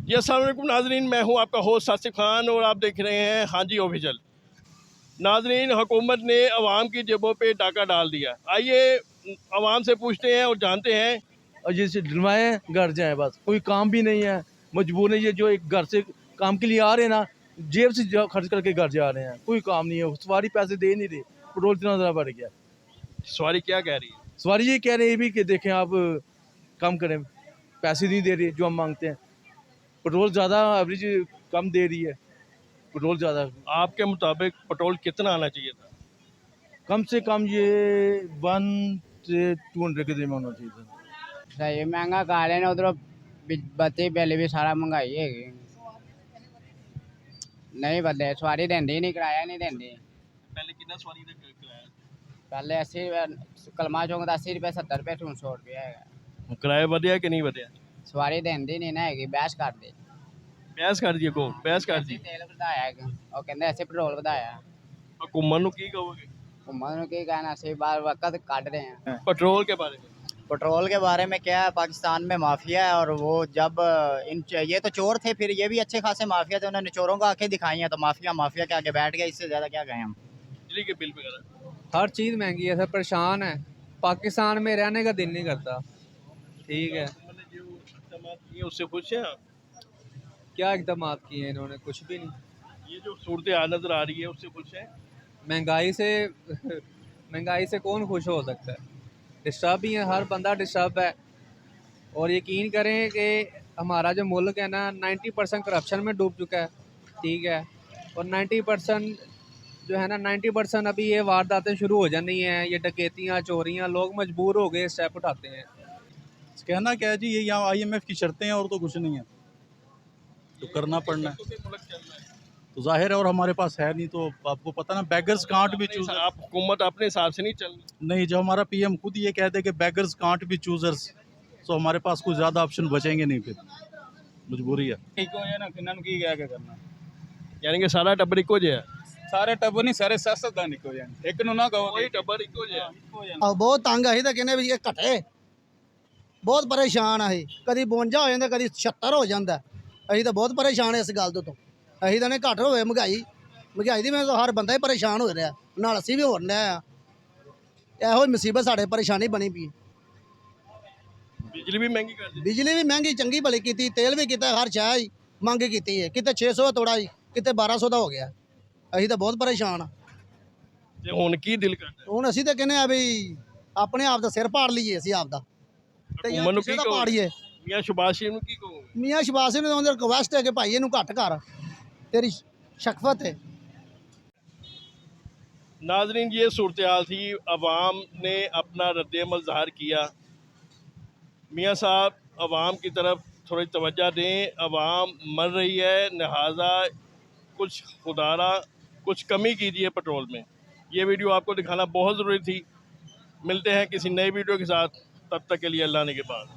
जी अस्सलाम वालेकुम नाजरीन, मैं हूं आपका होस्ट आसिफ खान और आप देख रहे हैं हाँ जी ऑफिशियल। नाजरीन, हुकूमत ने अवाम की जेबों पे डाका डाल दिया। आइए अवाम से पूछते हैं और जानते हैं। और जैसे डलवाए घर जाए, बस कोई काम भी नहीं है, मजबूर नहीं है। जो एक घर से काम के लिए आ रहे हैं ना, जेब से खर्च करके घर जा रहे हैं, कोई काम नहीं है। सवारी पैसे दे नहीं रही, पेट्रोल इतना ज़्यादा बढ़ गया। सवारी क्या कह रही है? सवारी ये कह रहे हैं भी कि देखें आप कम करें, पैसे नहीं दे रही जो हम मांगते हैं। पेट्रोल ज़्यादा एवरेज कम दे रही है, पेट्रोल ज़्यादा। आपके मुताबिक पेट्रोल कितना आना चाहिए था? कम से कम ये 1 से 200 के दिन में होना चाहिए था। सही महंगा कर रहे ने उधरों बत्ती बिल भी सारा महंगाई है। नहीं बदले सवारी देंदी नहीं, किराया नहीं देंदी। पहले कितना सवारी का किराया? पहले 80 रुपये कलमा चौंक 80 रुपये 70 रुपये 100 रुपया है। किराया बढ़िया कि नहीं बढ़िया? सवारी देंदी नहीं ना हैगी, बहस कर दी। बहस कर दिए को बहस कर दी। तेल ਵਧਾਇਆ ਉਹ ਕਹਿੰਦੇ ਅਸੀਂ ਪੈਟਰੋਲ ਵਧਾਇਆ। हुकूमत ਨੂੰ ਕੀ कहोगे? घूमन ਨੂੰ ਕੀ कहना, ਅਸੀਂ बार वक्त काट रहे हैं। पेट्रोल के बारे में पेट्रोल के बारे में क्या है, पाकिस्तान में माफिया है और वो जब ये तो चोर थे, फिर ये भी अच्छे खासे माफिया थे, उन्होंने चोरों को आंखें दिखाई हैं, तो माफिया के आगे बैठ गया। इससे ज़्यादा क्या कहें हम। बिजली के बिल वगैरह हर चीज़ महंगी है, सब परेशान है। पाकिस्तान में रहने का दिल नहीं करता। ठीक है, मैंने जो इक़दाम किए उससे खुश हैं आप? क्या इकदाम किए हैं इन्होंने? कुछ भी नहीं। ये जो सूरत हाल नज़र आ रही है उससे खुश हैं? महंगाई से महंगाई से कौन खुश हो सकता है? डिस्टर्ब ही है, हर बंदा डिस्टर्ब है। और यकीन करें कि हमारा जो मुल्क है ना, 90% करप्शन में डूब चुका है। ठीक है, और 90% जो है ना, 90% अभी ये वारदातें शुरू हो जानी हैं, ये डकैतियाँ चोरियाँ, लोग मजबूर हो गए स्टेप उठाते हैं। कहना क्या है जी, ये यहाँ IMF की शर्तें हैं और तो कुछ नहीं है, तो करना पड़ना है। तो जाहिर है, और हमारे पास है नहीं, तो आपको पता ना, बेगर्स कांट भी चूज। आप हुकूमत अपने हिसाब से नहीं चल नहीं, जब हमारा PM खुद ये कहते हैं कि बेगर्स कांट भी चूजर्स, तो हमारे पास कोई ज़्यादा ऑप्शन बचेंगे नहीं, फिर मजबूरी है। यानी कि सारा टब्बर इको जिहा ਸਾਰੇ ਟੱਬਰ ਨਹੀਂ, ਸਾਰੇ ਸਿਆਸਤਦਾਨ ਇੱਕੋ ਜਿਹੇ ਨੇ। ਇੱਕ ਨੂੰ ਨਾ ਕਹੋ कोई टब्बर इको जिहा ਬਹੁਤ ਤੰਗ ਅਸੀਂ ਤਾਂ ਕਹਿੰਦੇ ਵੀ ਇਹ ਘਟੇ। ਬਹੁਤ ਪਰੇਸ਼ਾਨ ਆ ਅਸੀਂ, ਕਦੀ 52 ਹੋ ਜਾਂਦਾ, ਕਦੀ 76 ਹੋ ਜਾਂਦਾ। ਅਸੀਂ ਤਾਂ ਬਹੁਤ ਪਰੇਸ਼ਾਨ ਇਸ ਗੱਲ ਤੋਂ। ਅਸੀਂ ਤਾਂ ਨੇ ਘੱਟ ਹੋਵੇ ਮਹਿੰਗਾਈ ਦੀ ਮੈਂ ਤਾਂ ਹਰ ਬੰਦਾ ਹੀ ਪਰੇਸ਼ਾਨ ਹੋ ਰਿਹਾ, ਨਾਲ ਅਸੀਂ ਵੀ ਹੋ ਰਹੇ ਆ। ਇਹੋ ਹੀ ਮੁਸੀਬਤ ਸਾਡੇ ਪਰੇਸ਼ਾਨੀ ਬਣੀ ਪਈ। बिजली भी महंगी कर दी। ਬਿਜਲੀ ਵੀ ਮਹਿੰਗੀ ਚੰਗੀ ਭਲੀ ਕੀਤੀ, ਤੇਲ ਵੀ ਕੀਤਾ, ਹਰ ਸ਼ੈ ਹੀ ਮੰਗ ਕੀਤੀ ਹੈ। ਕਿਤੇ 600 ਤੋੜਾ ਜੀ, ਕਿਤੇ 1200 ਦਾ ਹੋ ਗਿਆ। ਅਸੀਂ ਤਾਂ ਬਹੁਤ ਪਰੇਸ਼ਾਨ ਆ। ਤੇ ਹੁਣ ਕੀ ਦਿਲ ਕਰਦਾ? ਹੁਣ ਅਸੀਂ ਤਾਂ ਕਹਿੰਦੇ ਆ ਵੀ ਆਪਣੇ ਆਪ ਦਾ ਸਿਰ ਪਾੜ ਲਈਏ ਅਸੀਂ ਆਪ ਦਾ, ਤੇ ਜਾਂ ਹੁਕੂਮਤ ਨੂੰ ਕਿਸੇ ਕੀ ਦਾ ਕਹੋਗੇ? ਪਾੜੀਏ। ਮੀਆਂ ਸ਼ਬਾਜ਼ ਸ਼ਰੀਫ ਨੂੰ ਕੀ ਕਹੋਗੇ? ਮੀਆਂ ਸ਼ਬਾਜ਼ ਨੇ ਉਹਨਾਂ ਰਿਕਵੈਸਟ ਹੈ ਕਿ ਭਾਈ ਇਹਨੂੰ ਘੱਟ ਕਰ, तेरी शक्फत है। नाजरीन, ये सूरत हाल थी। अवाम ने अपना रद्द-ए-अमल ज़ाहिर किया। मियाँ साहब, अवाम की तरफ थोड़ी तवज्जो दें। अवाम मर रही है, लिहाजा कुछ खुदारा कुछ कमी कीजिए पेट्रोल में। ये वीडियो आपको दिखाना बहुत ज़रूरी थी। मिलते हैं किसी नई वीडियो के साथ, तब तक के लिए अल्लाह ने के बाद।